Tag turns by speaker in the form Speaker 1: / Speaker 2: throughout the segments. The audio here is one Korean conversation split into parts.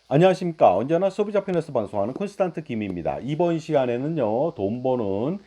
Speaker 1: 안녕하십니까. 언제나 소비자 편에서 방송하는 콘스탄트 김입니다. 이번 시간에는요, 돈 버는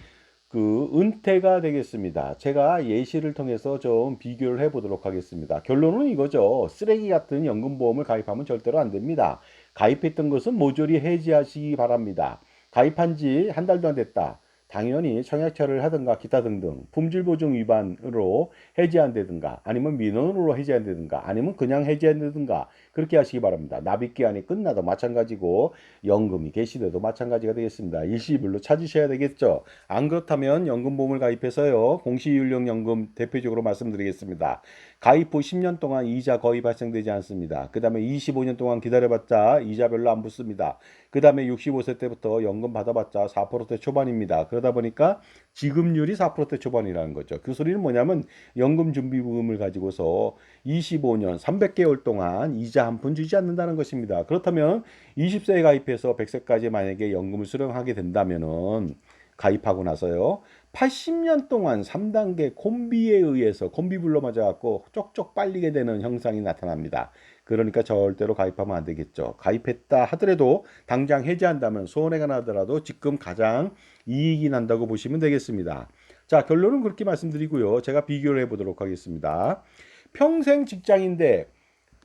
Speaker 1: 은퇴가 되겠습니다. 제가 예시를 통해서 좀 비교를 해보도록 하겠습니다. 결론은 이거죠. 쓰레기 같은 연금보험을 가입하면 절대로 안 됩니다. 가입했던 것은 모조리 해지하시기 바랍니다. 가입한 지 한 달도 안 됐다. 당연히 청약처를 하든가 기타 등등 품질 보증 위반으로 해지한다든가 아니면 민원으로 해지한다든가 아니면 그냥 해지한다든가 그렇게 하시기 바랍니다. 납입 기한이 끝나도 마찬가지고 연금이 개시돼도 마찬가지가 되겠습니다. 일시불로 찾으셔야 되겠죠. 안 그렇다면 연금보험을 가입해서요. 공시율령연금 대표적으로 말씀드리겠습니다. 가입 후 10년 동안 이자 거의 발생되지 않습니다. 그 다음에 25년 동안 기다려봤자 이자 별로 안 붙습니다. 그 다음에 65세 때부터 연금 받아봤자 4%대 초반입니다. 그러다 보니까 지급률이 4%대 초반이라는 거죠. 그 소리는 뭐냐면 연금 준비금을 가지고서 25년 300개월 동안 이자 한 푼 주지 않는다는 것입니다. 그렇다면 20세에 가입해서 100세까지 만약에 연금을 수령하게 된다면은 가입하고 나서요. 80년 동안 3단계 콤비에 의해서 콤비불로 맞아갖고 쪽쪽 빨리게 되는 형상이 나타납니다. 그러니까 절대로 가입하면 안 되겠죠. 가입했다 하더라도 당장 해지한다면 손해가 나더라도 지금 가장 이익이 난다고 보시면 되겠습니다. 자, 결론은 그렇게 말씀드리고요. 제가 비교를 해보도록 하겠습니다. 평생 직장인데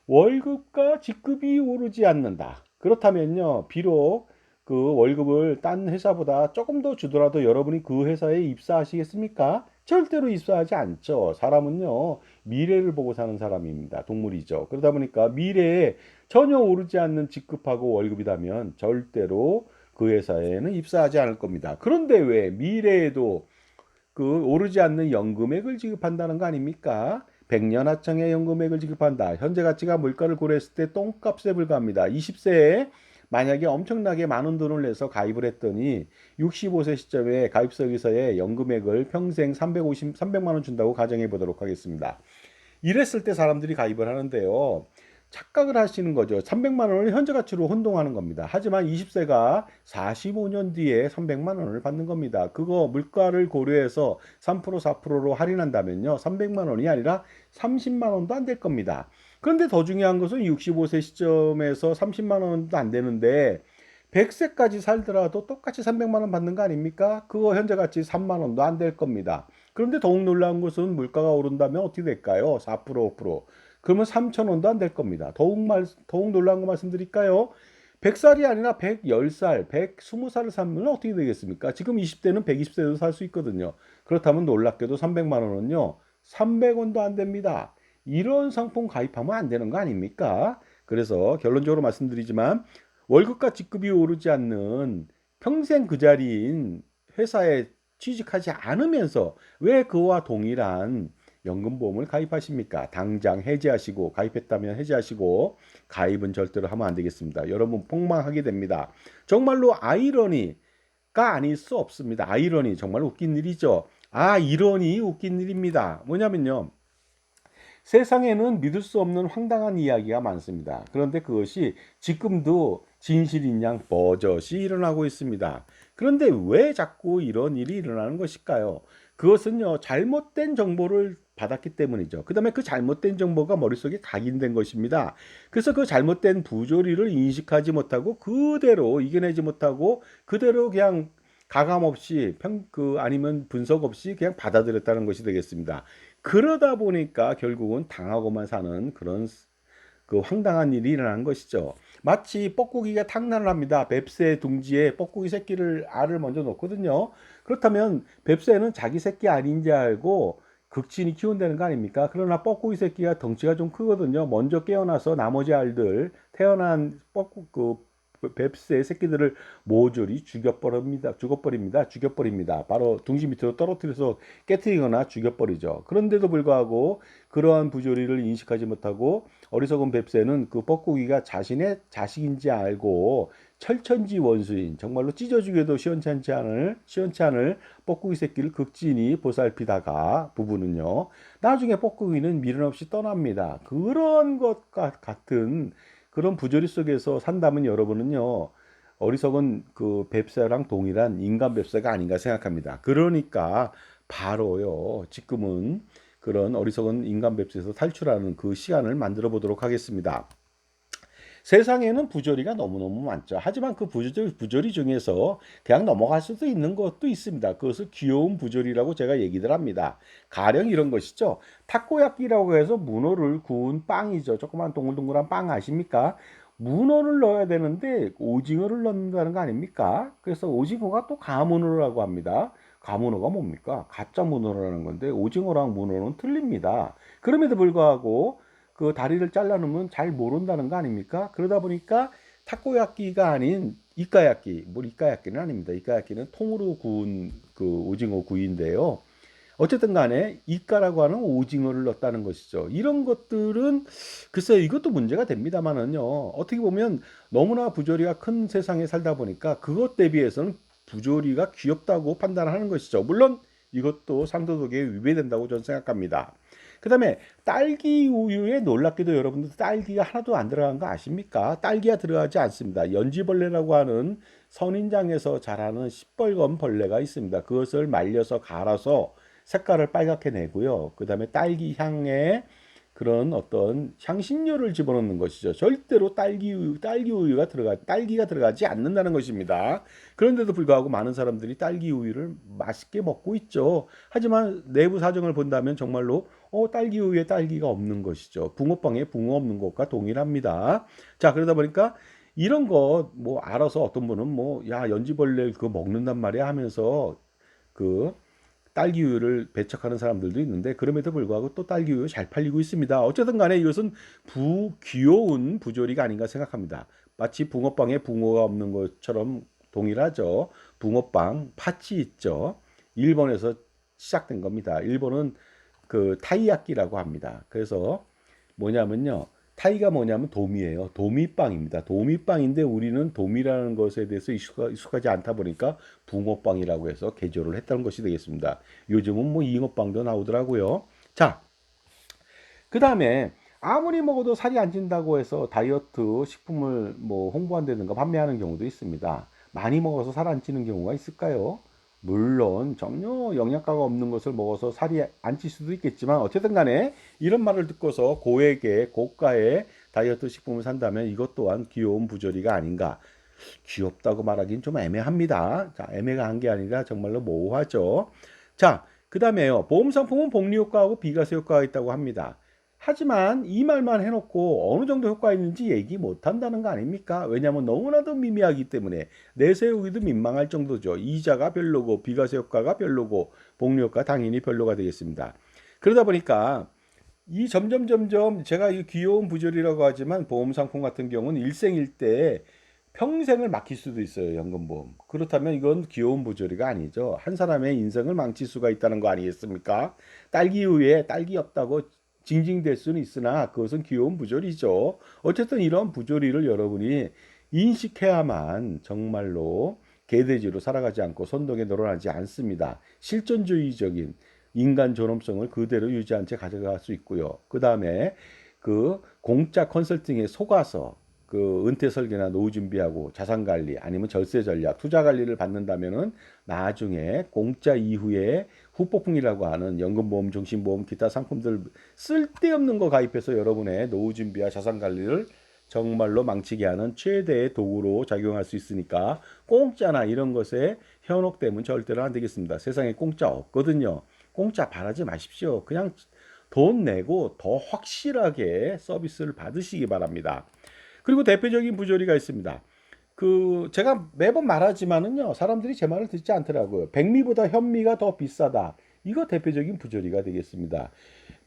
Speaker 1: 월급과 직급이 오르지 않는다. 그렇다면요, 비록 그 월급을 딴 회사보다 조금 더 주더라도 여러분이 그 회사에 입사하시겠습니까? 절대로 입사하지 않죠. 사람은요, 미래를 보고 사는 사람입니다. 동물이죠. 그러다 보니까 미래에 전혀 오르지 않는 직급하고 월급이라면 절대로 그 회사에는 입사하지 않을 겁니다. 그런데 왜 미래에도 오르지 않는 연금액을 지급한다는 거 아닙니까? 100년 하청의 연금액을 지급한다. 현재 가치가 물가를 고려했을 때 똥값에 불과합니다. 20세에 만약에 엄청나게 많은 돈을 내서 가입을 했더니 65세 시점에 가입서기서에 연금액을 평생 300만 원 준다고 가정해 보도록 하겠습니다. 이랬을 때 사람들이 가입을 하는데요. 착각을 하시는 거죠. 300만 원을 현재 가치로 혼동하는 겁니다. 하지만 20세가 45년 뒤에 300만 원을 받는 겁니다. 그거 물가를 고려해서 3% 4%로 할인한다면요. 300만 원이 아니라 30만 원도 안 될 겁니다. 그런데 더 중요한 것은 65세 시점에서 30만 원도 안 되는데 100세까지 살더라도 똑같이 300만 원 받는 거 아닙니까? 그거 현재 가치 3만 원도 안 될 겁니다. 그런데 더욱 놀라운 것은 물가가 오른다면 어떻게 될까요? 4% 5%. 그러면 3천 원도 안 될 겁니다. 더욱 놀라운 거 말씀드릴까요? 100살이 아니라 110살, 120살을 살면 어떻게 되겠습니까? 지금 20대는 120세도 살 수 있거든요. 그렇다면 놀랍게도 300만 원은요. 300원도 안 됩니다. 이런 상품 가입하면 안 되는 거 아닙니까? 그래서 결론적으로 말씀드리지만 월급과 직급이 오르지 않는 평생 그 자리인 회사에 취직하지 않으면서 왜 그와 동일한 연금보험을 가입하십니까? 당장 해지하시고 가입했다면 해지하시고 가입은 절대로 하면 안 되겠습니다. 여러분 폭망하게 됩니다. 정말로 아이러니가 아닐 수 없습니다. 아이러니 정말 웃긴 일이죠. 아, 이러니 웃긴 일입니다. 뭐냐면요. 세상에는 믿을 수 없는 황당한 이야기가 많습니다. 그런데 그것이 지금도 진실인 양 버젓이 일어나고 있습니다. 그런데 왜 자꾸 이런 일이 일어나는 것일까요? 그것은요, 잘못된 정보를 받았기 때문이죠. 그 다음에 그 잘못된 정보가 머릿속에 각인된 것입니다. 그래서 그 잘못된 부조리를 인식하지 못하고 그대로 이겨내지 못하고 그대로 그냥 가감 없이 아니면 분석 없이 그냥 받아들였다는 것이 되겠습니다. 그러다 보니까 결국은 당하고만 사는 그런 황당한 일이 일어나는 것이죠. 마치 뻐꾸기가 탕란을 합니다. 뱁새 둥지에 뻐꾸기 새끼를 알을 먼저 놓거든요. 그렇다면 뱁새는 자기 새끼 아닌지 알고 극진히 키운다는 거 아닙니까? 그러나 뻐꾸기 새끼가 덩치가 좀 크거든요. 먼저 깨어나서 나머지 알들 태어난 뱁새 새끼들을 모조리 죽여버립니다. 바로 둥지 밑으로 떨어뜨려서 깨뜨리거나 죽여버리죠. 그런데도 불구하고 그러한 부조리를 인식하지 못하고 어리석은 뱁새는 그 뻐꾸기가 자신의 자식인지 알고 철천지 원수인 정말로 찢어 죽여도 시원치 않을 뻐꾸기 새끼를 극진히 보살피다가 부부는요. 나중에 뻐꾸기는 미련 없이 떠납니다. 그런 것과 같은 그런 부조리 속에서 산다면 여러분은요. 어리석은 그 뱁새랑 동일한 인간 뱁새가 아닌가 생각합니다. 그러니까 바로요. 지금은 그런 어리석은 인간 뱁새에서 탈출하는 그 시간을 만들어 보도록 하겠습니다. 세상에는 부조리가 너무너무 많죠. 하지만 그 부조리 중에서 그냥 넘어갈 수도 있는 것도 있습니다. 그것을 귀여운 부조리라고 제가 얘기들 합니다. 가령 이런 것이죠. 타코야끼라고 해서 문어를 구운 빵이죠. 조그만 동글동글한 빵 아십니까? 문어를 넣어야 되는데 오징어를 넣는다는 거 아닙니까? 그래서 오징어가 또 가문어라고 합니다. 가문어가 뭡니까? 가짜 문어라는 건데 오징어랑 문어는 틀립니다. 그럼에도 불구하고 그 다리를 잘라놓으면 잘 모른다는 거 아닙니까? 그러다 보니까 타코야끼가 아닌 이카야끼, 뭐 이카야끼는 아닙니다. 이카야끼는 통으로 구운 그 오징어 구이인데요. 어쨌든 간에 이까라고 하는 오징어를 넣었다는 것이죠. 이런 것들은 글쎄요, 이것도 문제가 됩니다만은요. 어떻게 보면 너무나 부조리가 큰 세상에 살다 보니까 그것 대비해서는 부조리가 귀엽다고 판단하는 것이죠. 물론 이것도 상도덕에 위배된다고 저는 생각합니다. 그다음에 딸기 우유에 놀랍게도 여러분들 딸기가 하나도 안 들어간 거 아십니까? 딸기가 들어가지 않습니다. 연지벌레라고 하는 선인장에서 자라는 시뻘건 벌레가 있습니다. 그것을 말려서 갈아서 색깔을 빨갛게 내고요. 그다음에 딸기 향에 그런 어떤 향신료를 집어넣는 것이죠. 절대로 딸기가 들어가지 않는다는 것입니다. 그런데도 불구하고 많은 사람들이 딸기 우유를 맛있게 먹고 있죠. 하지만 내부 사정을 본다면 정말로 딸기 우유에 딸기가 없는 것이죠. 붕어빵에 붕어 없는 것과 동일합니다. 자, 그러다 보니까 이런 거 뭐 알아서 어떤 분은 뭐 야 연지벌레 그거 먹는단 말이야 하면서 그 딸기 우유를 배척하는 사람들도 있는데 그럼에도 불구하고 또 딸기 우유 잘 팔리고 있습니다. 어쨌든 간에 이것은 귀여운 부조리가 아닌가 생각합니다. 마치 붕어빵에 붕어가 없는 것처럼 동일하죠. 붕어빵 팥이 있죠. 일본에서 시작된 겁니다. 일본은 그 타이야끼라고 합니다. 그래서 뭐냐면요. 타이가 뭐냐면 도미예요. 도미빵입니다. 도미빵인데 우리는 도미라는 것에 대해서 익숙하지 않다 보니까 붕어빵이라고 해서 개조를 했다는 것이 되겠습니다. 요즘은 뭐 잉어빵도 나오더라고요. 자, 그 다음에 아무리 먹어도 살이 안 찐다고 해서 다이어트 식품을 뭐 홍보한다든가 판매하는 경우도 있습니다. 많이 먹어서 살 안 찌는 경우가 있을까요? 물론 전혀 영양가가 없는 것을 먹어서 살이 안 찔 수도 있겠지만 어쨌든 간에 이런 말을 듣고서 고가의 다이어트 식품을 산다면 이것 또한 귀여운 부조리가 아닌가. 귀엽다고 말하기는 좀 애매합니다. 자, 애매한 게 아니라 정말로 모호하죠. 자, 그 다음에요. 보험 상품은 복리 효과하고 비과세 효과가 있다고 합니다. 하지만 이 말만 해놓고 어느 정도 효과가 있는지 얘기 못 한다는 거 아닙니까? 왜냐하면 너무나도 미미하기 때문에 내세우기도 민망할 정도죠. 이자가 별로고 비과세 효과가 별로고 복리 효과 당연히 별로가 되겠습니다. 그러다 보니까 이 점점 제가 이 귀여운 부조리라고 하지만 보험 상품 같은 경우는 일생일대 평생을 맡길 수도 있어요, 연금보험. 그렇다면 이건 귀여운 부조리가 아니죠. 한 사람의 인생을 망칠 수가 있다는 거 아니겠습니까? 딸기 우유에 딸기 없다고 징징댈 수는 있으나 그것은 귀여운 부조리죠. 어쨌든 이런 부조리를 여러분이 인식해야만 정말로 개돼지로 살아가지 않고 선동에 늘어나지 않습니다. 실존주의적인 인간 존엄성을 그대로 유지한 채 가져갈 수 있고요. 그 다음에 그 공짜 컨설팅에 속아서 그 은퇴 설계나 노후 준비하고 자산 관리 아니면 절세 전략, 투자 관리를 받는다면은 나중에 공짜 이후에 후폭풍이라고 하는 연금보험, 종신보험, 기타 상품들 쓸데없는 거 가입해서 여러분의 노후 준비와 자산 관리를 정말로 망치게 하는 최대의 도구로 작용할 수 있으니까 공짜나 이런 것에 현혹되면 절대로 안 되겠습니다. 세상에 공짜 없거든요. 공짜 바라지 마십시오. 그냥 돈 내고 더 확실하게 서비스를 받으시기 바랍니다. 그리고 대표적인 부조리가 있습니다. 그 제가 매번 말하지만은요 사람들이 제 말을 듣지 않더라고요. 백미보다 현미가 더 비싸다. 이거 대표적인 부조리가 되겠습니다.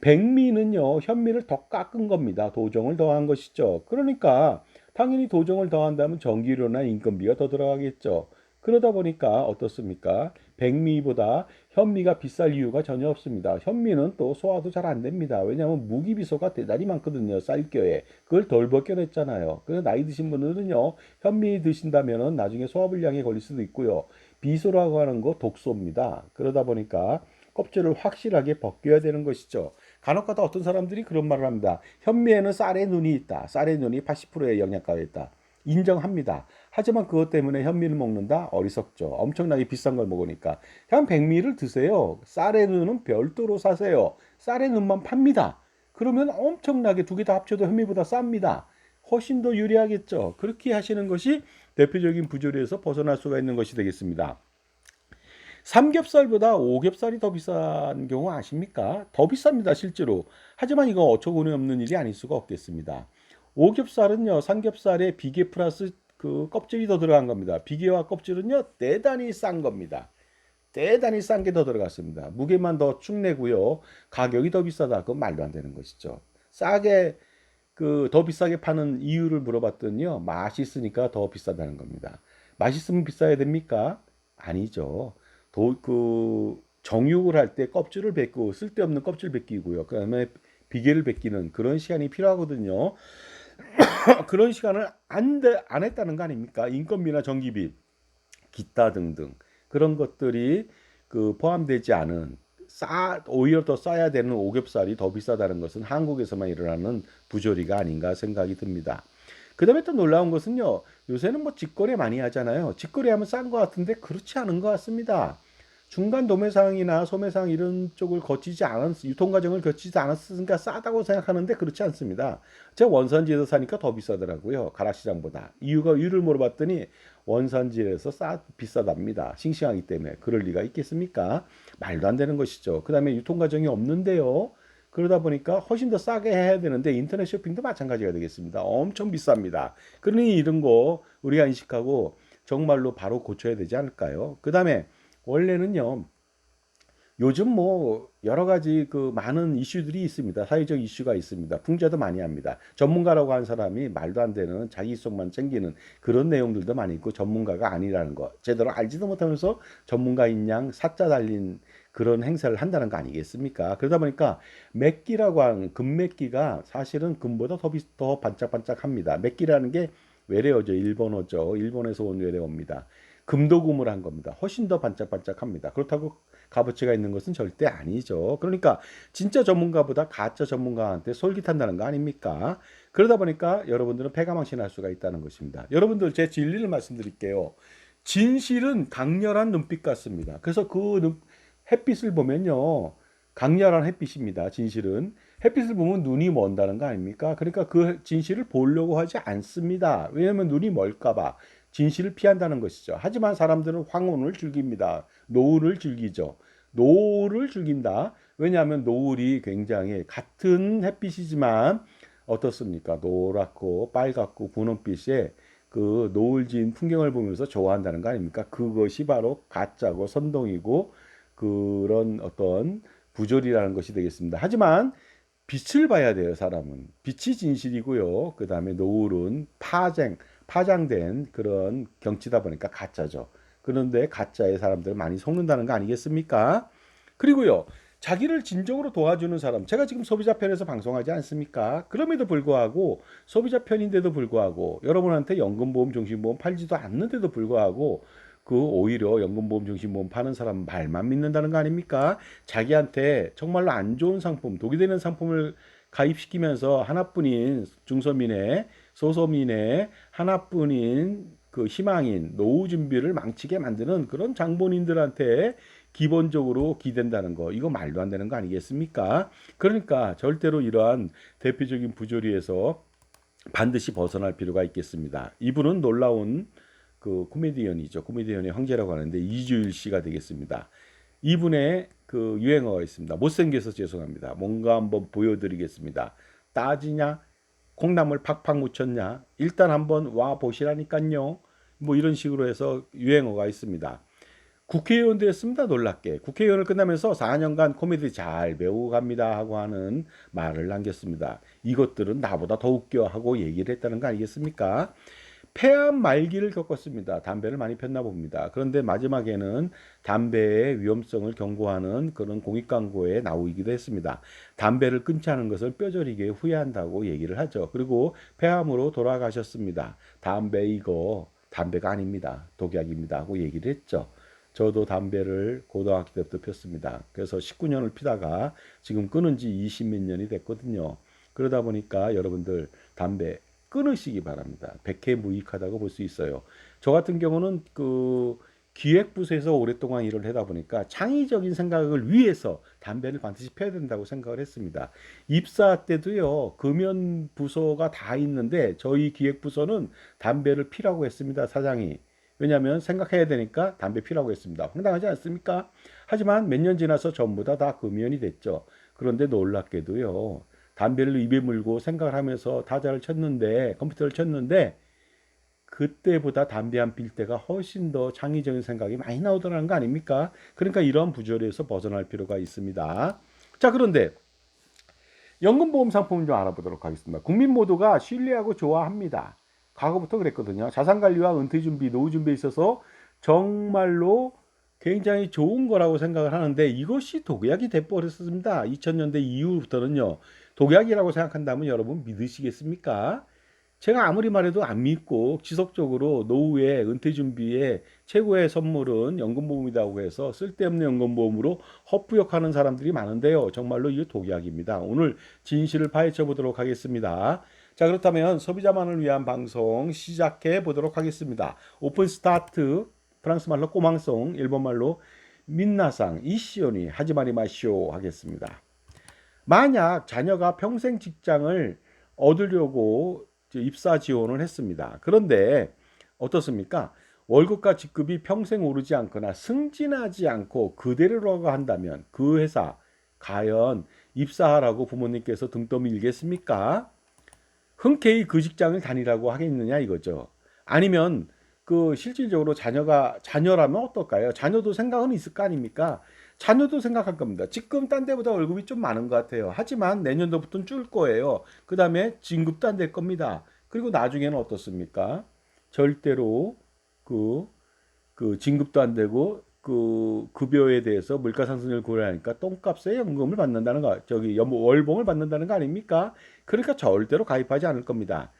Speaker 1: 백미는요 현미를 더 깎은 겁니다. 도정을 더한 것이죠. 그러니까 당연히 도정을 더한다면 전기료나 인건비가 더 들어가겠죠. 그러다 보니까 어떻습니까? 백미보다 현미가 비쌀 이유가 전혀 없습니다. 현미는 또 소화도 잘 안 됩니다. 왜냐하면 무기비소가 대단히 많거든요. 쌀겨에. 그걸 덜 벗겨냈잖아요. 그래서 나이 드신 분들은요. 현미 드신다면 나중에 소화불량에 걸릴 수도 있고요. 비소라고 하는 거 독소입니다. 그러다 보니까 껍질을 확실하게 벗겨야 되는 것이죠. 간혹가다 어떤 사람들이 그런 말을 합니다. 현미에는 쌀의 눈이 있다. 쌀의 눈이 80%의 영양가가 있다. 인정합니다. 하지만 그것 때문에 현미를 먹는다? 어리석죠. 엄청나게 비싼 걸 먹으니까. 그냥 백미를 드세요. 쌀의 눈은 별도로 사세요. 쌀의 눈만 팝니다. 그러면 엄청나게 두 개 다 합쳐도 현미보다 쌉니다. 훨씬 더 유리하겠죠. 그렇게 하시는 것이 대표적인 부조리에서 벗어날 수가 있는 것이 되겠습니다. 삼겹살보다 오겹살이 더 비싼 경우 아십니까? 더 비쌉니다, 실제로. 하지만 이거 어처구니 없는 일이 아닐 수가 없겠습니다. 오겹살은요, 삼겹살에 비계 플러스 그 껍질이 더 들어간 겁니다. 비계와 껍질은요, 대단히 싼 겁니다. 대단히 싼 게 더 들어갔습니다. 무게만 더 축 내고요. 가격이 더 비싸다. 그건 말도 안 되는 것이죠. 싸게 그 더 비싸게 파는 이유를 물어봤더니요. 맛있으니까 더 비싸다는 겁니다. 맛있으면 비싸야 됩니까? 아니죠. 정육을 할 때 껍질을 벗고 쓸데없는 껍질 벗기고요. 그다음에 비계를 벗기는 그런 시간이 필요하거든요. 그런 시간을 안 했다는 거 아닙니까? 인건비나 전기비, 기타 등등 그런 것들이 그 포함되지 않은 오히려 더 싸야 되는 오겹살이 더 비싸다는 것은 한국에서만 일어나는 부조리가 아닌가 생각이 듭니다. 그 다음에 또 놀라운 것은요, 요새는 뭐 직거래 많이 하잖아요. 직거래 하면 싼 것 같은데 그렇지 않은 것 같습니다. 중간 도매상이나 소매상 이런 쪽을 유통 과정을 거치지 않았으니까 싸다고 생각하는데 그렇지 않습니다. 제가 원산지에서 사니까 더 비싸더라고요. 가락시장보다. 이유를 물어봤더니 원산지에서 비싸답니다. 싱싱하기 때문에. 그럴 리가 있겠습니까? 말도 안 되는 것이죠. 그 다음에 유통 과정이 없는데요. 그러다 보니까 훨씬 더 싸게 해야 되는데 인터넷 쇼핑도 마찬가지가 되겠습니다. 엄청 비쌉니다. 그러니 이런 거 우리가 인식하고 정말로 바로 고쳐야 되지 않을까요? 그 다음에 원래는요, 요즘 뭐 여러 가지 그 많은 이슈들이 있습니다. 사회적 이슈가 있습니다. 풍자도 많이 합니다. 전문가라고 한 사람이 말도 안 되는 자기 속만 챙기는 그런 내용들도 많이 있고 전문가가 아니라는 거. 제대로 알지도 못하면서 전문가인 양 사자 달린 그런 행사를 한다는 거 아니겠습니까? 그러다 보니까 맥기라고 하는 금맥기가 사실은 금보다 더 반짝반짝합니다. 맥기라는 게 외래어죠. 일본어죠. 일본에서 온 외래어입니다. 금도금을 한 겁니다. 훨씬 더 반짝반짝합니다. 그렇다고 값어치가 있는 것은 절대 아니죠. 그러니까 진짜 전문가보다 가짜 전문가한테 솔깃한다는 거 아닙니까? 그러다 보니까 여러분들은 패가망신할 수가 있다는 것입니다. 여러분들 제 진리를 말씀드릴게요. 진실은 강렬한 눈빛 같습니다. 그래서 햇빛을 보면요. 강렬한 햇빛입니다. 진실은. 햇빛을 보면 눈이 먼다는 거 아닙니까? 그러니까 그 진실을 보려고 하지 않습니다. 왜냐하면 눈이 멀까봐. 진실을 피한다는 것이죠. 하지만 사람들은 황혼을 즐깁니다. 노을을 즐기죠. 노을을 즐긴다. 왜냐하면 노을이 굉장히 같은 햇빛이지만 어떻습니까? 노랗고 빨갛고 분홍빛의 그 노을진 풍경을 보면서 좋아한다는 거 아닙니까? 그것이 바로 가짜고 선동이고 그런 어떤 부조리라는 것이 되겠습니다. 하지만 빛을 봐야 돼요, 사람은. 빛이 진실이고요. 그 다음에 노을은 파장된 그런 경치다 보니까 가짜죠. 그런데 가짜의 사람들 많이 속는다는 거 아니겠습니까? 그리고요, 자기를 진정으로 도와주는 사람, 제가 지금 소비자 편에서 방송하지 않습니까? 그럼에도 불구하고, 소비자 편인데도 불구하고, 여러분한테 연금보험, 종신보험 팔지도 않는데도 불구하고, 오히려 연금보험, 종신보험 파는 사람 말만 믿는다는 거 아닙니까? 자기한테 정말로 안 좋은 상품, 독이 되는 상품을 가입시키면서 하나뿐인 중서민의 소서민의 하나뿐인 그 희망인 노후 준비를 망치게 만드는 그런 장본인들한테 기본적으로 기댄다는 거 이거 말도 안 되는 거 아니겠습니까? 그러니까 절대로 이러한 대표적인 부조리에서 반드시 벗어날 필요가 있겠습니다. 이분은 놀라운 그 코미디언이죠. 코미디언의 황제라고 하는데 이주일 씨가 되겠습니다. 이분의 그 유행어가 있습니다. 못생겨서 죄송합니다. 뭔가 한번 보여드리겠습니다. 따지냐? 콩나물 팍팍 묻혔냐? 일단 한번 와 보시라니까요. 뭐 이런 식으로 해서 유행어가 있습니다. 국회의원도 했습니다. 놀랍게. 국회의원을 끝나면서 4년간 코미디 잘 배우고 갑니다 하고 하는 말을 남겼습니다. 이것들은 나보다 더 웃겨 하고 얘기를 했다는 거 아니겠습니까? 폐암 말기를 겪었습니다. 담배를 많이 폈나 봅니다. 그런데 마지막에는 담배의 위험성을 경고하는 그런 공익 광고에 나오기도 했습니다. 담배를 끊지 않은 것을 뼈저리게 후회한다고 얘기를 하죠. 그리고 폐암으로 돌아가셨습니다. 이거 담배가 아닙니다. 독약입니다 하고 얘기를 했죠. 저도 담배를 고등학교 때부터 폈습니다. 그래서 19년을 피다가 지금 끊은 지 20몇 년이 됐거든요. 그러다 보니까 여러분들 담배 끊으시기 바랍니다. 백해무익하다고 볼 수 있어요. 저 같은 경우는 그 기획부서에서 오랫동안 일을 하다 보니까 창의적인 생각을 위해서 담배를 반드시 펴야 된다고 생각을 했습니다. 입사 때도요, 금연 부서가 다 있는데 저희 기획부서는 담배를 피라고 했습니다, 사장이. 왜냐하면 생각해야 되니까 담배 피라고 했습니다. 황당하지 않습니까? 하지만 몇 년 지나서 전부 다 금연이 됐죠. 그런데 놀랍게도요, 담배를 입에 물고 생각을 하면서 타자를 쳤는데, 컴퓨터를 쳤는데, 그때보다 담배 안 필 때가 훨씬 더 창의적인 생각이 많이 나오더라는 거 아닙니까? 그러니까 이런 부조리에서 벗어날 필요가 있습니다. 자, 그런데 연금보험 상품을 좀 알아보도록 하겠습니다. 국민 모두가 신뢰하고 좋아합니다. 과거부터 그랬거든요. 자산관리와 은퇴준비, 노후준비에 있어서 정말로 굉장히 좋은 거라고 생각을 하는데 이것이 독약이 돼버렸습니다. 2000년대 이후부터는요. 독약이라고 생각한다면 여러분 믿으시겠습니까? 제가 아무리 말해도 안 믿고 지속적으로 노후에 은퇴 준비에 최고의 선물은 연금보험이라고 해서 쓸데없는 연금보험으로 헛부역하는 사람들이 많은데요. 정말로 이게 독약입니다. 오늘 진실을 파헤쳐 보도록 하겠습니다. 자, 그렇다면 소비자만을 위한 방송 시작해 보도록 하겠습니다. 오픈 스타트, 프랑스 말로 꼬망송, 일본 말로 민나상, 이시오니 하지마리 마시오 하겠습니다. 만약 자녀가 평생 직장을 얻으려고 입사 지원을 했습니다. 그런데 어떻습니까? 월급과 직급이 평생 오르지 않거나 승진하지 않고 그대로라고 한다면 그 회사 과연 입사하라고 부모님께서 등 떠밀겠습니까? 흔쾌히 그 직장을 다니라고 하겠느냐 이거죠. 아니면 그 실질적으로 자녀라면 어떨까요? 자녀도 생각은 있을 거 아닙니까? 자녀도 생각할 겁니다. 지금 딴 데보다 월급이 좀 많은 것 같아요. 하지만 내년도부터는 줄 거예요. 그 다음에 진급도 안 될 겁니다. 그리고 나중에는 어떻습니까? 절대로 그, 그 진급도 안 되고 그 급여에 대해서 물가 상승을 고려하니까 똥값에 연금을 받는다는 거, 월봉을 받는다는 거 아닙니까? 그러니까 절대로 가입하지 않을 겁니다.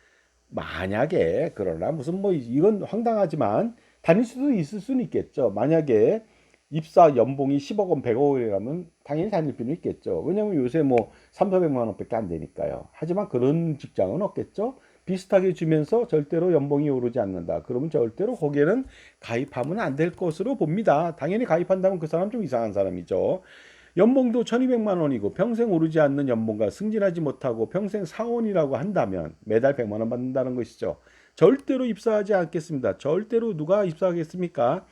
Speaker 1: 만약에 그러나 무슨 뭐 이건 황당하지만 다닐 수도 있을 수는 있겠죠. 만약에 입사 연봉이 10억 원, 100억 원이라면 당연히 다닐 필요는 있겠죠. 왜냐면 요새 뭐 3, 400만 원밖에 안 되니까요. 하지만 그런 직장은 없겠죠. 비슷하게 주면서 절대로 연봉이 오르지 않는다. 그러면 절대로 거기에는 가입하면 안 될 것으로 봅니다. 당연히 가입한다면 그 사람 좀 이상한 사람이죠. 연봉도 1200만 원이고 평생 오르지 않는 연봉과 승진하지 못하고 평생 사원이라고 한다면 매달 100만 원 받는다는 것이죠. 절대로 입사하지 않겠습니다. 절대로 누가 입사하겠습니까?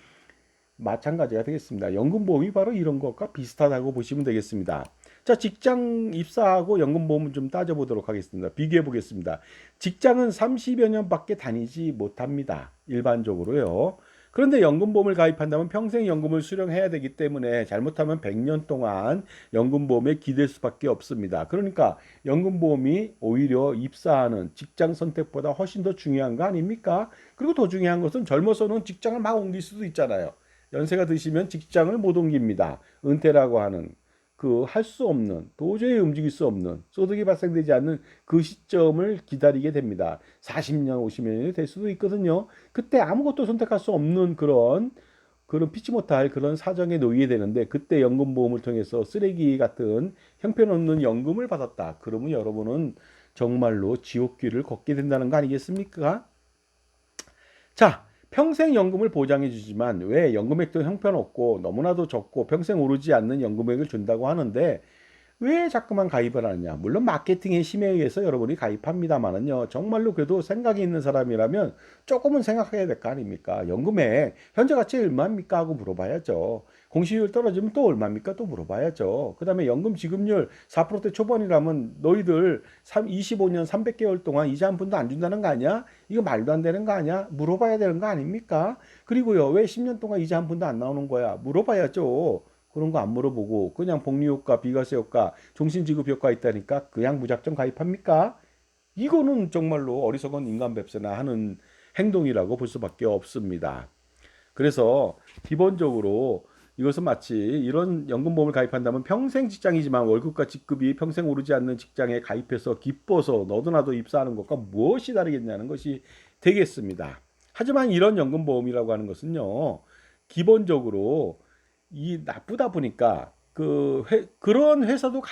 Speaker 1: 마찬가지가 되겠습니다. 연금보험이 바로 이런 것과 비슷하다고 보시면 되겠습니다. 자, 직장 입사하고 연금보험을 좀 따져보도록 하겠습니다. 비교해 보겠습니다. 직장은 30여 년밖에 다니지 못합니다. 일반적으로요. 그런데 연금보험을 가입한다면 평생 연금을 수령해야 되기 때문에 잘못하면 100년 동안 연금보험에 기댈 수밖에 없습니다. 그러니까 연금보험이 오히려 입사하는 직장 선택보다 훨씬 더 중요한 거 아닙니까? 그리고 더 중요한 것은 젊어서는 직장을 막 옮길 수도 있잖아요. 연세가 드시면 직장을 못 옮깁니다. 은퇴라고 하는 그 할 수 없는 도저히 움직일 수 없는 소득이 발생되지 않는 그 시점을 기다리게 됩니다. 40년, 50년이 될 수도 있거든요. 그때 아무것도 선택할 수 없는 그런 피치 못할 그런 사정에 놓이게 되는데 그때 연금보험을 통해서 쓰레기 같은 형편없는 연금을 받았다. 그러면 여러분은 정말로 지옥길을 걷게 된다는 거 아니겠습니까? 자, 평생 연금을 보장해 주지만 왜 연금액도 형편없고 너무나도 적고 평생 오르지 않는 연금액을 준다고 하는데 왜 자꾸만 가입을 하느냐? 물론 마케팅의 힘에 의해서 여러분이 가입합니다만은요. 정말로 그래도 생각이 있는 사람이라면 조금은 생각해야 될 거 아닙니까? 연금액 현재 가치 얼마입니까? 하고 물어봐야죠. 공시율 떨어지면 또 얼마입니까? 또 물어봐야죠. 그다음에 연금 지급률 4%대 초반이라면 너희들 25년 300개월 동안 이자 한 푼도 안 준다는 거 아니야? 이거 말도 안 되는 거 아니야? 물어봐야 되는 거 아닙니까? 그리고요. 왜 10년 동안 이자 한 푼도 안 나오는 거야? 물어봐야죠. 그런 거 안 물어보고 그냥 복리효과, 비과세 효과, 종신지급 효과 있다니까 그냥 무작정 가입합니까? 이거는 정말로 어리석은 인간백세나 하는 행동이라고 볼 수밖에 없습니다. 그래서 기본적으로 이것은 마치 이런 연금보험을 가입한다면 평생 직장이지만 월급과 직급이 평생 오르지 않는 직장에 가입해서 기뻐서 너도 나도 입사하는 것과 무엇이 다르겠냐는 것이 되겠습니다. 하지만 이런 연금보험이라고 하는 것은요, 기본적으로 이 나쁘다 보니까 그런 회사도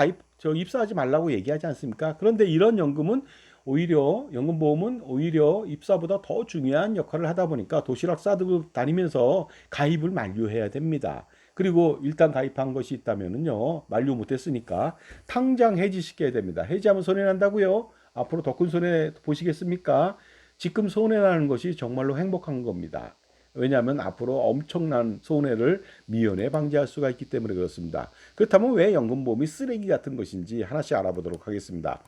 Speaker 1: 입사하지 말라고 얘기하지 않습니까? 그런데 이런 연금은 오히려 연금보험은 오히려 입사보다 더 중요한 역할을 하다 보니까 도시락 싸들고 다니면서 가입을 만료해야 됩니다. 그리고 일단 가입한 것이 있다면은요, 만료 못했으니까 당장 해지시켜야 됩니다. 해지하면 손해 난다고요? 앞으로 더 큰 손해 보시겠습니까? 지금 손해 나는 것이 정말로 행복한 겁니다. 왜냐하면 앞으로 엄청난 손해를 미연에 방지할 수가 있기 때문에 그렇습니다. 그렇다면 왜 연금보험이 쓰레기 같은 것인지 하나씩 알아보도록 하겠습니다.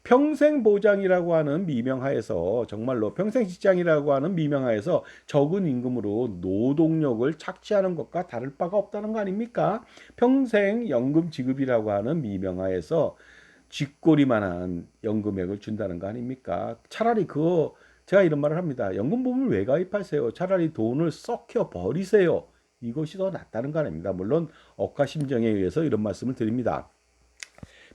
Speaker 1: 평생보장이라고 하는 미명하에서 정말로 평생직장이라고 하는 미명하에서 적은 임금으로 노동력을 착취하는 것과 다를 바가 없다는 거 아닙니까? 평생 연금 지급이라고 하는 미명하에서 쥐꼬리만한 연금액을 준다는 거 아닙니까? 차라리 그거 제가 이런 말을 합니다. 연금보험을 왜 가입하세요? 차라리 돈을 썩혀 버리세요. 이것이 더 낫다는 거 아닙니다. 물론 억가심정에 의해서 이런 말씀을 드립니다.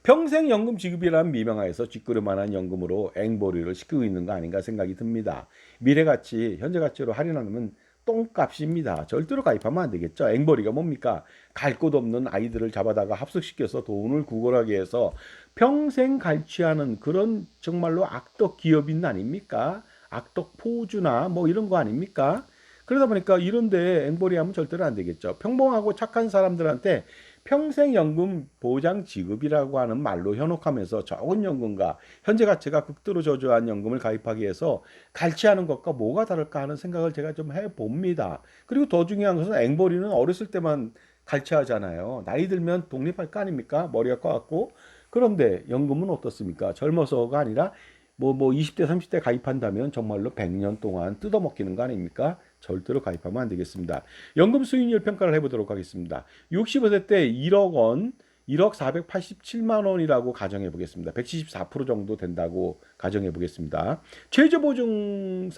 Speaker 1: 평생 연금 지급이라는 미명하에서 쥐꼬리만한 연금으로 앵벌이를 시키고 있는 거 아닌가 생각이 듭니다. 미래가치, 현재가치로 할인하면 똥값입니다. 절대로 가입하면 안 되겠죠. 앵벌이가 뭡니까? 갈 곳 없는 아이들을 잡아다가 합숙시켜서 돈을 구걸하게 해서 평생 갈취하는 그런 정말로 악덕 기업인 아닙니까? 악덕 포주나 뭐 이런 거 아닙니까? 그러다 보니까 이런데 앵벌이 하면 절대로 안 되겠죠. 평범하고 착한 사람들한테 평생연금 보장 지급이라고 하는 말로 현혹하면서 적은 연금과 현재 가치가 극도로 저조한 연금을 가입하기 위해서 갈취하는 것과 뭐가 다를까 하는 생각을 제가 좀 해봅니다. 그리고 더 중요한 것은 앵벌이는 어렸을 때만 갈취하잖아요. 나이 들면 독립할 거 아닙니까? 머리가 커갖고. 그런데 연금은 어떻습니까? 젊어서가 아니라 20대, 30대 가입한다면 정말로 100년 동안 뜯어먹히는 거 아닙니까? 절대로 가입하면 안 되겠습니다. 연금 수익률 평가를 해보도록 하겠습니다. 65세 때 1억 원, 1억 487만 원이라고 가정해 보겠습니다. 174% 정도 된다고 가정해 보겠습니다. 최저보증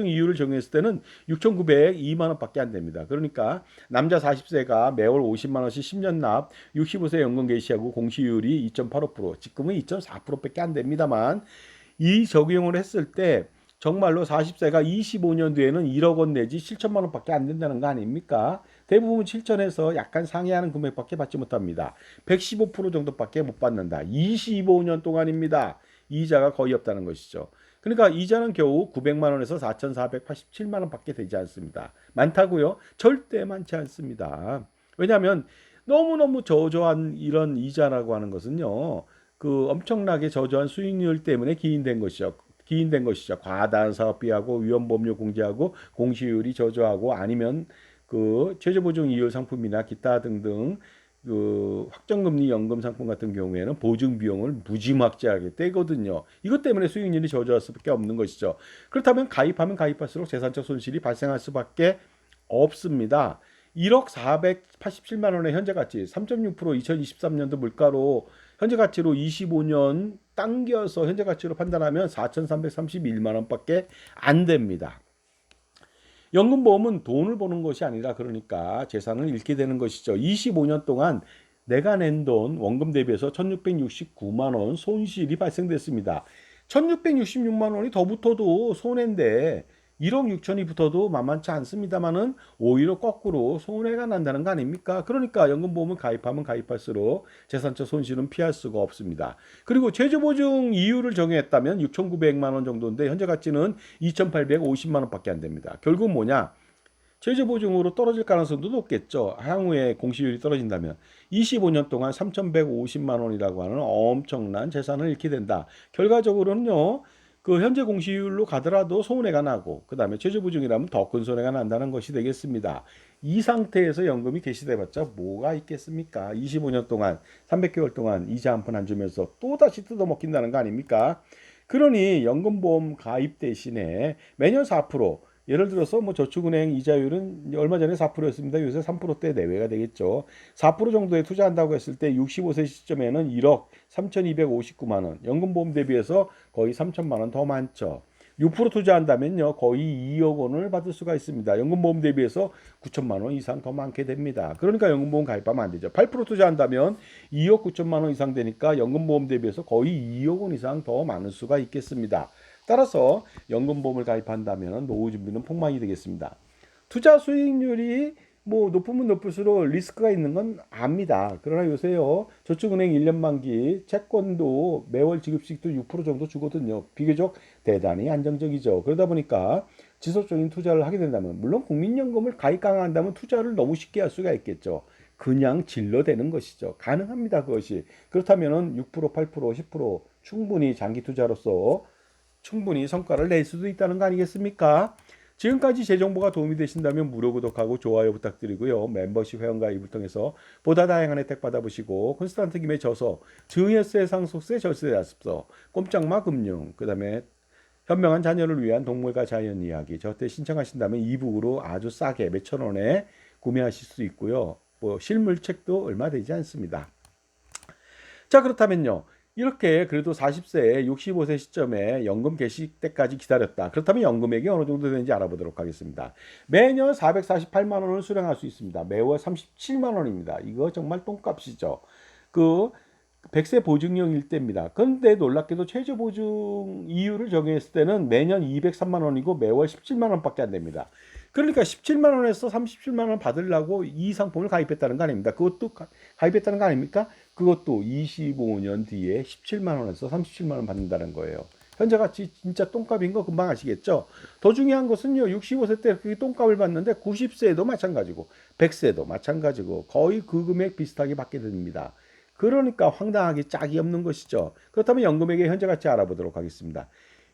Speaker 1: 이율을 정했을 때는 6,902만 원밖에 안 됩니다. 그러니까 남자 40세가 매월 50만 원씩 10년 납, 65세 연금 개시하고 공시율이 2.85%, 지금은 2.4%밖에 안 됩니다만 이 적용을 했을 때 정말로 40세가 25년 뒤에는 1억 원 내지 7천만 원밖에 안 된다는 거 아닙니까? 대부분 7천에서 약간 상회하는 금액밖에 받지 못합니다. 115% 정도밖에 못 받는다. 25년 동안입니다. 이자가 거의 없다는 것이죠. 그러니까 이자는 겨우 900만 원에서 4,487만 원밖에 되지 않습니다. 많다고요? 절대 많지 않습니다. 왜냐하면 너무너무 저조한 이런 이자라고 하는 것은요. 그 엄청나게 저조한 수익률 때문에 기인된 것이죠. 과다한 사업비하고 위험보험료 공제하고 공시율이 저조하고 아니면 그 최저보증 이율 상품이나 기타 등등 그 확정금리 연금 상품 같은 경우에는 보증 비용을 무지막지하게 떼거든요. 이것 때문에 수익률이 저조할 수밖에 없는 것이죠. 그렇다면 가입하면 가입할수록 재산적 손실이 발생할 수밖에 없습니다. 1억 487만 원의 현재 가치 3.6% 2023년도 물가로 현재 가치로 25년 당겨서 현재 가치로 판단하면 4,331만 원밖에 안 됩니다. 연금보험은 돈을 버는 것이 아니라 그러니까 재산을 잃게 되는 것이죠. 25년 동안 내가 낸 돈 원금 대비해서 1,669만 원 손실이 발생됐습니다. 1,666만 원이 더 붙어도 손해인데 1억 6천이 붙어도 만만치 않습니다만은 오히려 거꾸로 손해가 난다는 거 아닙니까? 그러니까 연금보험을 가입하면 가입할수록 재산적 손실은 피할 수가 없습니다. 그리고 최저보증 이율을 정했다면 6,900만 원 정도인데 현재 가치는 2,850만 원밖에 안 됩니다. 결국 뭐냐? 최저보증으로 떨어질 가능성도 높겠죠. 향후에 공시율이 떨어진다면 25년 동안 3,150만 원이라고 하는 엄청난 재산을 잃게 된다. 결과적으로는요. 그 현재 공시율로 가더라도 손해가 나고 그 다음에 최저보증이라면 더 큰 손해가 난다는 것이 되겠습니다. 이 상태에서 연금이 개시돼봤자 뭐가 있겠습니까? 25년 동안 300개월 동안 이자 한 푼 안 주면서 또다시 뜯어먹힌다는 거 아닙니까? 그러니 연금보험 가입 대신에 매년 4%, 예를 들어서 저축은행 이자율은 얼마 전에 4%였습니다. 요새 3%대 내외가 되겠죠. 4% 정도에 투자한다고 했을 때 65세 시점에는 1억 3,259만 원, 연금보험 대비해서 거의 3천만 원 더 많죠. 6% 투자한다면요 거의 2억 원을 받을 수가 있습니다. 연금보험 대비해서 9천만 원 이상 더 많게 됩니다. 그러니까 연금보험 가입하면 안 되죠. 8% 투자한다면 2억 9천만 원 이상 되니까 연금보험 대비해서 거의 2억 원 이상 더 많을 수가 있겠습니다. 따라서 연금보험을 가입한다면 노후 준비는 폭망이 되겠습니다. 투자 수익률이 뭐 높으면 높을수록 리스크가 있는 건 압니다. 그러나 요새요 저축은행 1년 만기 채권도 매월 지급식도 6% 정도 주거든요. 비교적 대단히 안정적이죠. 그러다 보니까 지속적인 투자를 하게 된다면, 물론 국민연금을 가입 강화한다면 투자를 너무 쉽게 할 수가 있겠죠. 그냥 질러대는 것이죠. 가능합니다, 그것이. 그렇다면은 6%, 8%, 10% 충분히 장기 투자로서 충분히 성과를 낼 수도 있다는 거 아니겠습니까? 지금까지 제 정보가 도움이 되신다면 무료 구독하고 좋아요 부탁드리고요. 멤버십 회원 가입을 통해서 보다 다양한 혜택 받아보시고, 콘스탄트 김의 저서, 증여세 상속세 절세 자습서, 꼼짝마 금융, 그 다음에 현명한 자녀를 위한 동물과 자연 이야기, 저때 신청하신다면 이북으로 아주 싸게 몇천 원에 구매하실 수 있고요. 뭐 실물책도 얼마 되지 않습니다. 자, 그렇다면요. 이렇게 그래도 40세에 65세 시점에 연금 개시 때까지 기다렸다. 그렇다면 연금액이 어느 정도 되는지 알아보도록 하겠습니다. 매년 448만 원을 수령할 수 있습니다. 매월 37만 원입니다. 이거 정말 똥값이죠. 그 100세 보증형일 때입니다. 그런데 놀랍게도 최저 보증 이율을 적용했을 때는 매년 203만 원이고 매월 17만 원밖에 안 됩니다. 그러니까 17만 원에서 37만 원 받으려고 이 상품을 가입했다는 거 아닙니까? 그것도 가입했다는 거 아닙니까? 그것도 25년 뒤에 17만 원에서 37만 원 받는다는 거예요. 현재같이 진짜 똥값인 거 금방 아시겠죠? 더 중요한 것은요, 65세 때 그 똥값을 받는데 90세에도 마찬가지고 100세도 마찬가지고 거의 그 금액 비슷하게 받게 됩니다. 그러니까 황당하게 짝이 없는 것이죠. 그렇다면 연금액의 현재가치 알아보도록 하겠습니다.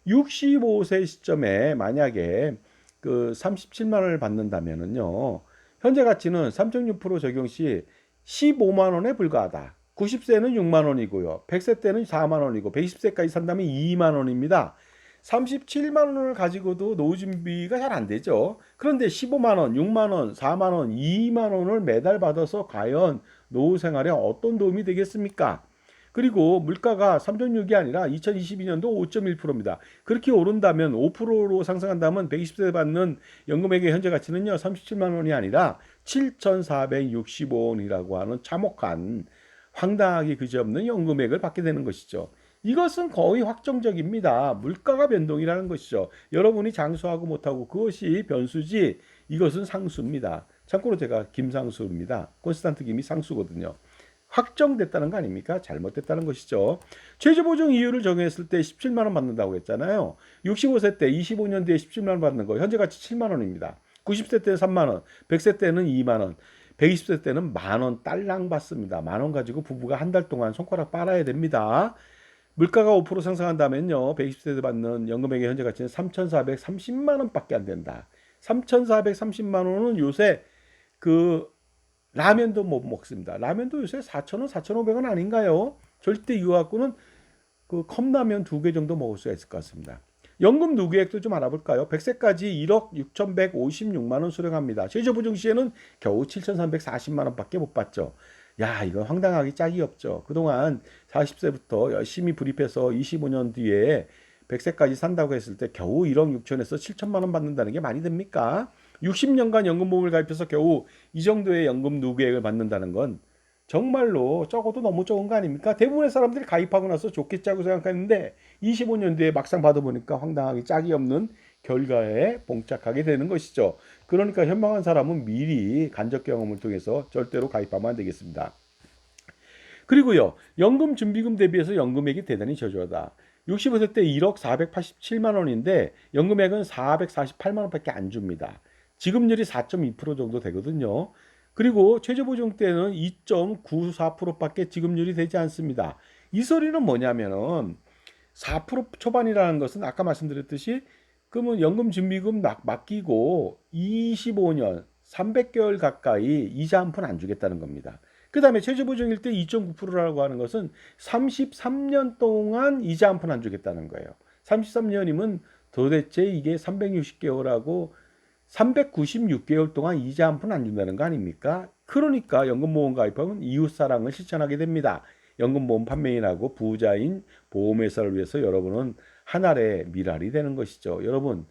Speaker 1: 65세 시점에 만약에 그 37만 원을 받는다면은요, 현재 가치는 3.6% 적용 시 15만 원에 불과하다. 90세는 6만 원이고요. 100세 때는 4만 원이고 120세까지 산다면 2만 원입니다. 37만 원을 가지고도 노후 준비가 잘 안 되죠. 그런데 15만 원, 6만 원, 4만 원, 2만 원을 매달 받아서 과연 노후 생활에 어떤 도움이 되겠습니까? 그리고 물가가 3.6이 아니라 2022년도 5.1%입니다. 그렇게 오른다면 5%로 상승한다면 120세 받는 연금액의 현재 가치는요, 37만 원이 아니라 7,465원이라고 하는 참혹한, 황당하게 그지없는 연금액을 받게 되는 것이죠. 이것은 거의 확정적입니다. 물가가 변동이라는 것이죠. 여러분이 장수하고 못하고 그것이 변수지, 이것은 상수입니다. 참고로 제가 김상수입니다. 콘스탄트 김이 상수거든요. 확정됐다는 거 아닙니까? 잘못됐다는 것이죠. 최저보증 이율을 정했을 때 17만 원 받는다고 했잖아요. 65세 때 25년 뒤에 17만 원 받는 거 현재 가치 7만 원입니다. 90세 때는 3만 원, 100세 때는 2만 원, 120세 때는 만 원 딸랑 받습니다. 만 원 가지고 부부가 한 달 동안 손가락 빨아야 됩니다. 물가가 5% 상승한다면요, 120세 때 받는 연금액의 현재 가치는 3,430만 원밖에 안 된다. 3,430만 원은 요새 그 라면도 못 먹습니다. 라면도 요새 4,000원, 4,500원 아닌가요? 절대 이거 갖고는 그 컵라면 2개 정도 먹을 수가 있을 것 같습니다. 연금 누계액도 좀 알아볼까요? 100세까지 1억 6,156만 원 수령합니다. 최저보증 시에는 겨우 7,340만 원밖에 못 받죠. 야, 이건 황당하게 짝이 없죠. 그동안 40세부터 열심히 불입해서 25년 뒤에 100세까지 산다고 했을 때 겨우 1억 6천에서 7천만 원 받는다는 게 말이 됩니까? 60년간 연금보험을 가입해서 겨우 이 정도의 연금 누계액을 받는다는 건 정말로 적어도 너무 적은 거 아닙니까? 대부분의 사람들이 가입하고 나서 좋겠자고 생각했는데 25년 뒤에 막상 받아보니까 황당하게 짝이 없는 결과에 봉착하게 되는 것이죠. 그러니까 현명한 사람은 미리 간접 경험을 통해서 절대로 가입하면 안 되겠습니다. 그리고요, 연금 준비금 대비해서 연금액이 대단히 저조하다. 65세 때 1억 487만 원인데 연금액은 448만 원밖에 안 줍니다. 지급률이 4.2% 정도 되거든요. 그리고 최저보증 때는 2.94%밖에 지급률이 되지 않습니다. 이 소리는 뭐냐면은 4% 초반이라는 것은 아까 말씀드렸듯이 그러면 연금 준비금 맡기고 25년 300개월 가까이 이자 한 푼 안 주겠다는 겁니다. 그 다음에 최저보증일 때 2.9%라고 하는 것은 33년 동안 이자 한 푼 안 주겠다는 거예요. 33년이면 도대체 이게 360개월하고 396개월 동안 이자 한 푼 안 준다는 거 아닙니까? 그러니까 연금보험 가입하면 이웃사랑을 실천하게 됩니다. 연금보험 판매인하고 부자인 보험회사를 위해서 여러분은 한 알의 미랄이 되는 것이죠. 여러분,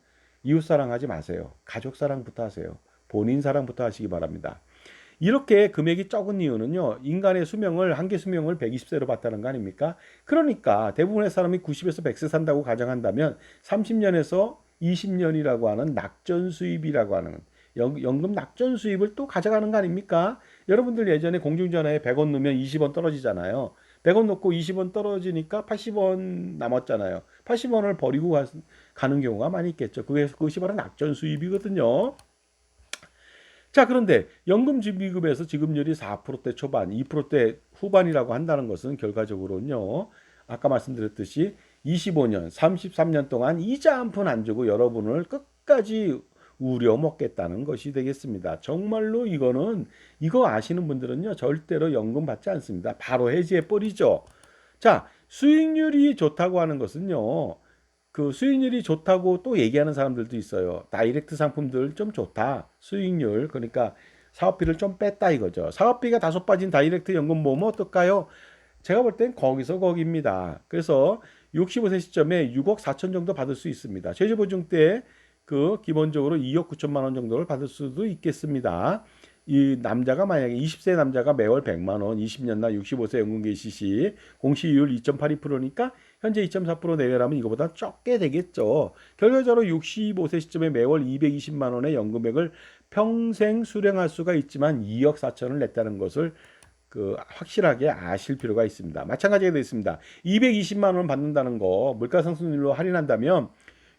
Speaker 1: 이웃사랑하지 마세요. 가족사랑부터 하세요. 본인 사랑부터 하시기 바랍니다. 이렇게 금액이 적은 이유는요, 인간의 수명을, 한계 수명을 120세로 봤다는 거 아닙니까? 그러니까 대부분의 사람이 90에서 100세 산다고 가정한다면 30년에서 20년이라고 하는 낙전 수입이라고 하는 연금 낙전 수입을 또 가져가는 거 아닙니까? 여러분들 예전에 공중전화에 100원 넣으면 20원 떨어지잖아요. 100원 넣고 20원 떨어지니까 80원 남았잖아요. 80원을 버리고 가는 경우가 많이 있겠죠. 그것이 바로 낙전 수입이거든요. 자, 그런데 연금 준비금에서 지급률이 4%대 초반, 2%대 후반이라고 한다는 것은 결과적으로는요. 아까 말씀드렸듯이 25년, 33년 동안 이자 한 푼 안 주고 여러분을 끝까지 우려 먹겠다는 것이 되겠습니다. 정말로 이거 아시는 분들은요. 절대로 연금 받지 않습니다. 바로 해지해 버리죠. 자, 수익률이 좋다고 하는 것은요. 그 수익률이 좋다고 또 얘기하는 사람들도 있어요. 다이렉트 상품들 좀 좋다. 수익률. 그러니까 사업비를 좀 뺐다 이거죠. 사업비가 다소 빠진 다이렉트 연금보험은 어떨까요? 제가 볼 땐 거기서 거기입니다. 그래서 65세 시점에 6억 4천 정도 받을 수 있습니다. 최저보증 때 그 기본적으로 2억 9천만 원 정도를 받을 수도 있겠습니다. 이 남자가 만약에 20세 남자가 매월 100만 원, 20년 날 65세 연금 개시 시 공시율 2.82%니까 현재 2.4% 내외라면 이거보다 적게 되겠죠. 결과적으로 65세 시점에 매월 220만 원의 연금액을 평생 수령할 수가 있지만 2억 4천을 냈다는 것을 확실하게 아실 필요가 있습니다. 마찬가지가 되겠습니다. 220만 원 받는다는 거 물가상승률로 할인한다면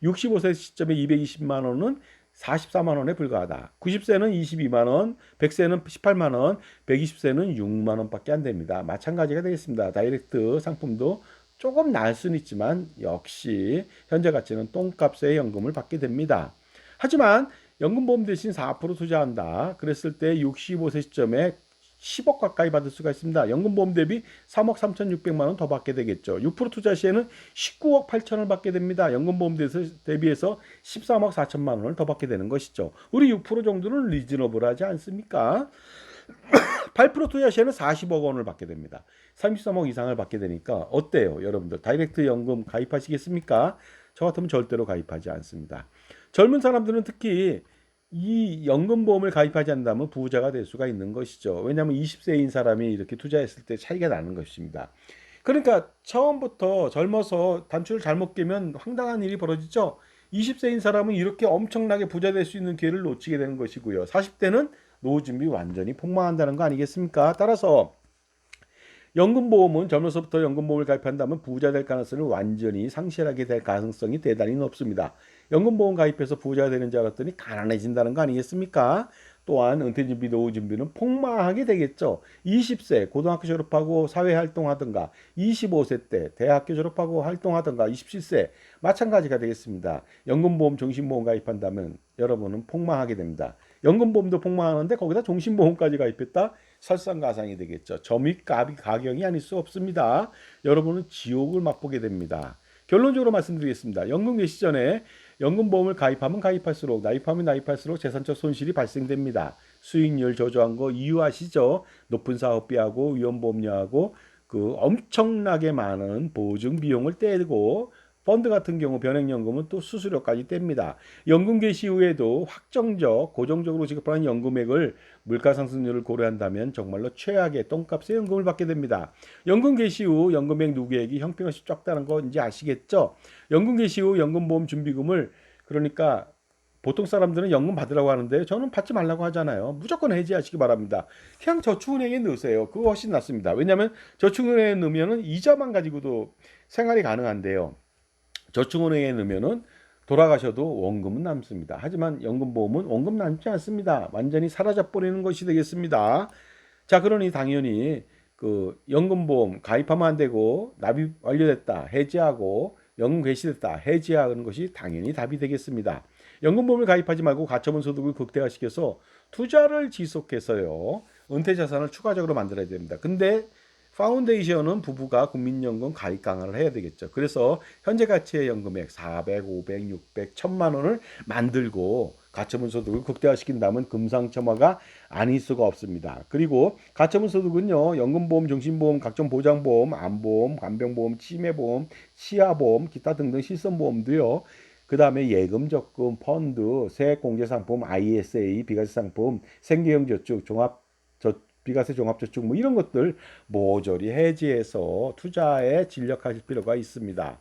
Speaker 1: 65세 시점에 220만 원은 44만 원에 불과하다. 90세는 22만 원, 100세는 18만 원, 120세는 6만 원밖에 안 됩니다. 마찬가지가 되겠습니다. 다이렉트 상품도 조금 나을 수는 있지만 역시 현재 가치는 똥값의 연금을 받게 됩니다. 하지만 연금보험 대신 4% 투자한다. 그랬을 때 65세 시점에 10억 가까이 받을 수가 있습니다. 연금보험 대비 3억 3,600만 원 더 받게 되겠죠. 6% 투자 시에는 19억 8천을 받게 됩니다. 연금보험 대비해서 13억 4천만 원을 더 받게 되는 것이죠. 우리 6% 정도는 리즈너블하지 않습니까? 8% 투자 시에는 40억 원을 받게 됩니다. 33억 이상을 받게 되니까 어때요? 여러분들 다이렉트 연금 가입하시겠습니까? 저 같으면 절대로 가입하지 않습니다. 젊은 사람들은 특히 이 연금보험을 가입하지 않는다면 부자가 될 수가 있는 것이죠. 왜냐하면 20세인 사람이 이렇게 투자했을 때 차이가 나는 것입니다. 그러니까 처음부터 젊어서 단추를 잘못 깨면 황당한 일이 벌어지죠. 20세인 사람은 이렇게 엄청나게 부자 될 수 있는 기회를 놓치게 되는 것이고요. 40대는 노후 준비 완전히 폭망한다는 거 아니겠습니까? 따라서 연금보험은 젊어서부터 연금보험을 가입한다면 부자 될 가능성을 완전히 상실하게 될 가능성이 대단히 높습니다. 연금보험 가입해서 부자가 되는 줄 알았더니 가난해진다는 거 아니겠습니까? 또한 은퇴준비, 노후준비는 폭망하게 되겠죠. 20세 고등학교 졸업하고 사회활동하든가 25세 때 대학교 졸업하고 활동하든가 27세 마찬가지가 되겠습니다. 연금보험, 종신보험 가입한다면 여러분은 폭망하게 됩니다. 연금보험도 폭망하는데 거기다 종신보험까지 가입했다? 설상가상이 되겠죠. 점입 가경이 아닐 수 없습니다. 여러분은 지옥을 맛보게 됩니다. 결론적으로 말씀드리겠습니다. 연금 개시 전에 연금보험을 가입하면 가입할수록 나입하면 나입할수록 재산적 손실이 발생됩니다. 수익률 저조한 거 이유 아시죠? 높은 사업비하고 위험보험료하고 엄청나게 많은 보증 비용을 떼고 펀드 같은 경우 변액연금은 또 수수료까지 뗍니다. 연금 개시 후에도 확정적 고정적으로 지급하는 연금액을 물가상승률을 고려한다면 정말로 최악의 똥값의 연금을 받게 됩니다. 연금 개시 후 연금액 누계액이 형편없이 적다는 거 이제 아시겠죠? 연금 개시 후 연금보험 준비금을 그러니까 보통 사람들은 연금 받으라고 하는데 저는 받지 말라고 하잖아요. 무조건 해지하시기 바랍니다. 그냥 저축은행에 넣으세요. 그거 훨씬 낫습니다. 왜냐하면 저축은행에 넣으면 이자만 가지고도 생활이 가능한데요. 저축은행에 넣으면은 돌아가셔도 원금은 남습니다. 하지만 연금보험은 원금 남지 않습니다. 완전히 사라져 버리는 것이 되겠습니다. 자, 그러니 당연히 연금보험 가입하면 안 되고 납입 완료됐다 해지하고 연금 개시됐다 해지하는 것이 당연히 답이 되겠습니다. 연금보험을 가입하지 말고 가처분 소득을 극대화시켜서 투자를 지속해서요 은퇴 자산을 추가적으로 만들어야 됩니다. 근데 파운데이션은 부부가 국민연금 가입 강화를 해야 되겠죠. 그래서 현재 가치의 연금액 400, 500, 600, 1000만 원을 만들고 가처분 소득을 극대화시킨다면 금상첨화가 아닐 수가 없습니다. 그리고 가처분 소득은요. 연금보험, 종신보험, 각종 보장보험, 암보험, 간병보험, 치매보험, 치아보험, 기타 등등 실손보험도요. 그 다음에 예금, 적금, 펀드, 세액공제상품, ISA, 비과세상품, 생계형저축, 비과세 종합저축 뭐 이런 것들 모조리 해지해서 투자에 진력하실 필요가 있습니다.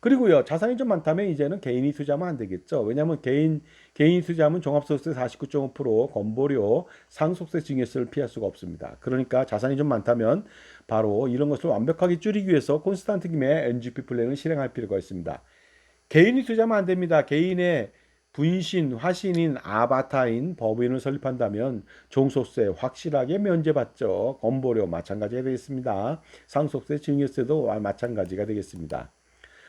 Speaker 1: 그리고요, 자산이 좀 많다면 이제는 개인이 투자하면 안 되겠죠. 왜냐하면 개인 투자하면 종합소득세 49.5%, 건보료, 상속세 증여세를 피할 수가 없습니다. 그러니까 자산이 좀 많다면 바로 이런 것을 완벽하게 줄이기 위해서 콘스탄트 김의 NGP 플랜을 실행할 필요가 있습니다. 개인이 투자하면 안 됩니다. 개인의 분신, 화신인 아바타인 법인을 설립한다면 종소세 확실하게 면제받죠. 건보료 마찬가지가 되겠습니다. 상속세, 증여세도 마찬가지가 되겠습니다.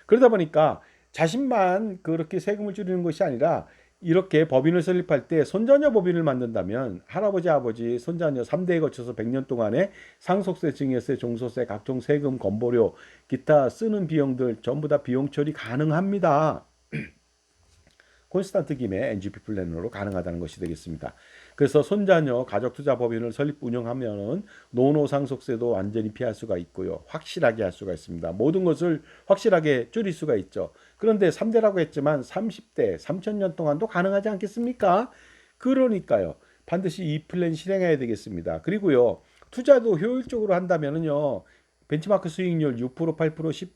Speaker 1: 그러다 보니까 자신만 그렇게 세금을 줄이는 것이 아니라 이렇게 법인을 설립할 때 손자녀 법인을 만든다면 할아버지, 아버지, 손자녀 3대에 거쳐서 100년 동안에 상속세, 증여세, 종소세, 각종 세금, 건보료, 기타 쓰는 비용들 전부 다 비용 처리 가능합니다. 콘스탄트 김의 NGP 플랜으로 가능하다는 것이 되겠습니다. 그래서 손자녀 가족투자법인을 설립 운영하면은 노노상속세도 완전히 피할 수가 있고요. 확실하게 할 수가 있습니다. 모든 것을 확실하게 줄일 수가 있죠. 그런데 3대라고 했지만 30대, 3000년 동안도 가능하지 않겠습니까? 그러니까요. 반드시 이 플랜 실행해야 되겠습니다. 그리고요. 투자도 효율적으로 한다면은요. 벤치마크 수익률 6%, 8%, 10%,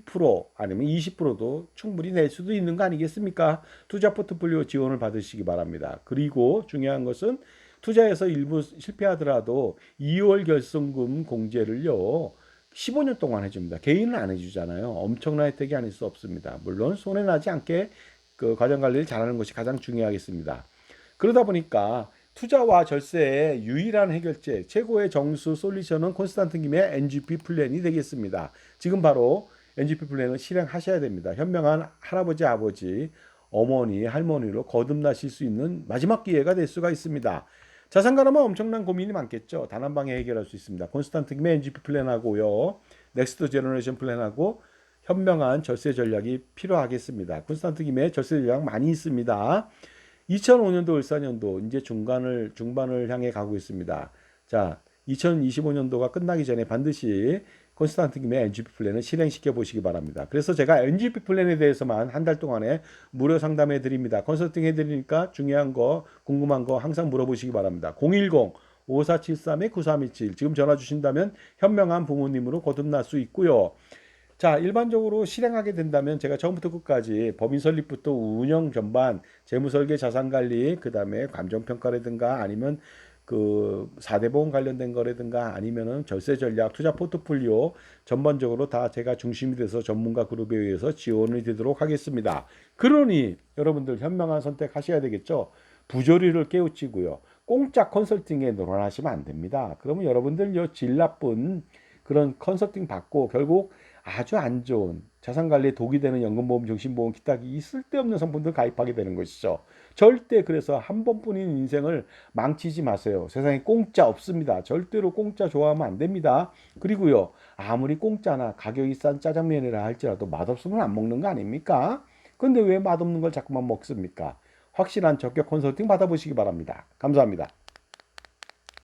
Speaker 1: 12% 아니면 20%도 충분히 낼 수도 있는 거 아니겠습니까? 투자 포트폴리오 지원을 받으시기 바랍니다. 그리고 중요한 것은 투자에서 일부 실패하더라도 2월 결손금 공제를요. 15년 동안 해줍니다. 개인은 안 해주잖아요. 엄청난 혜택이 아닐 수 없습니다. 물론 손해나지 않게 그 가정관리를 잘하는 것이 가장 중요하겠습니다. 그러다 보니까 투자와 절세의 유일한 해결책, 최고의 정수 솔루션은 콘스탄트 김의 NGP 플랜이 되겠습니다. 지금 바로 NGP 플랜을 실행하셔야 됩니다. 현명한 할아버지, 아버지, 어머니, 할머니로 거듭나실 수 있는 마지막 기회가 될 수가 있습니다. 자산 가라면 엄청난 고민이 많겠죠. 단 한 방에 해결할 수 있습니다. 콘스탄트 김의 NGP 플랜하고요. 넥스트 제너레이션 플랜하고 현명한 절세 전략이 필요하겠습니다. 콘스탄트 김의 절세 전략 많이 있습니다. 2005년도, 14년도 이제 중반을 향해 가고 있습니다. 자, 2025년도가 끝나기 전에 반드시 콘스탄트 김의 NGP 플랜을 실행시켜 보시기 바랍니다. 그래서 제가 NGP 플랜에 대해서만 한 달 동안에 무료 상담해 드립니다. 컨설팅 해 드리니까 중요한 거, 궁금한 거 항상 물어보시기 바랍니다. 010-5473-9327 지금 전화 주신다면 현명한 부모님으로 거듭날 수 있고요. 자, 일반적으로 실행하게 된다면 제가 처음부터 끝까지 법인 설립부터 운영 전반, 재무설계, 자산관리, 그 다음에 감정평가라든가 아니면 그 4대 보험 관련된 거라든가 아니면은 절세 전략, 투자 포트폴리오 전반적으로 다 제가 중심이 돼서 전문가 그룹에 의해서 지원이 되도록 하겠습니다. 그러니 여러분들 현명한 선택하셔야 되겠죠. 부조리를 깨우치고요. 공짜 컨설팅에 놀아나시면 안 됩니다. 그러면 여러분들 질 나쁜 그런 컨설팅 받고 결국 아주 안 좋은 자산관리에 독이 되는 연금보험, 정신보험, 기타 이 쓸데없는 상품들 가입하게 되는 것이죠. 절대 그래서 한 번뿐인 인생을 망치지 마세요. 세상에 공짜 없습니다. 절대로 공짜 좋아하면 안 됩니다. 그리고요, 아무리 공짜나 가격이 싼 짜장면이라 할지라도 맛없으면 안 먹는 거 아닙니까? 근데 왜 맛없는 걸 자꾸만 먹습니까? 확실한 적격 컨설팅 받아보시기 바랍니다. 감사합니다.